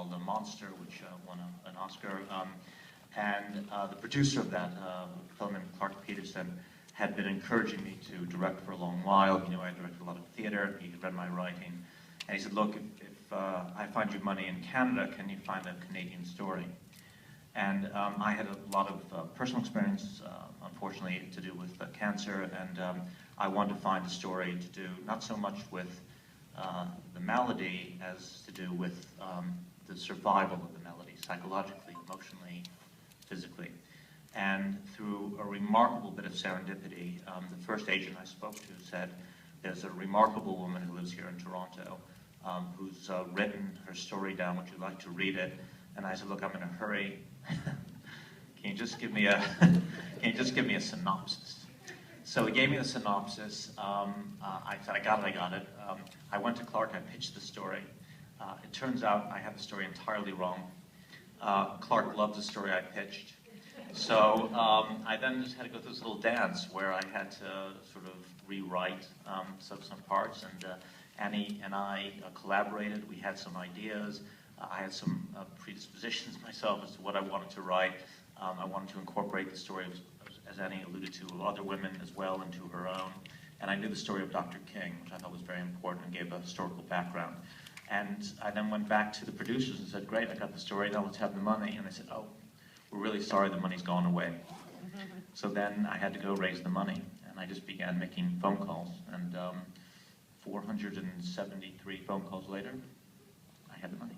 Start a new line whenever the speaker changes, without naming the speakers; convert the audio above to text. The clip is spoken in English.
called Monster, which won an Oscar. And the producer of that film, Clark Peterson, had been encouraging me to direct for a long while. He knew I directed a lot of theater. He read my writing. And he said, look, if I find you money in Canada, can you find a Canadian story? And I had a lot of personal experience, unfortunately, to do with cancer, and I wanted to find a story to do not so much with the malady as to do with the survival of the malady, psychologically, emotionally, physically. And through a remarkable bit of serendipity, the first agent I spoke to said, there's a remarkable woman who lives here in Toronto who's written her story down. Would you like to read it? And I said, look, I'm in a hurry. Can you just give me a synopsis? So he gave me the synopsis. I said, I got it. I went to Clark, I pitched the story. It turns out I had the story entirely wrong. Clark loved the story I pitched. So I then just had to go through this little dance where I had to sort of rewrite some parts, and Annie and I collaborated. We had some ideas. I had some predispositions myself as to what I wanted to write. I wanted to incorporate the story, as Annie alluded to, of other women as well into her own. And I knew the story of Dr. King, which I thought was very important and gave a historical background. And I then went back to the producers and said, great, I got the story, now let's have the money. And they said, oh, we're really sorry the money's gone away. So then I had to go raise the money, and I just began making phone calls. And 473 phone calls later, I had the money.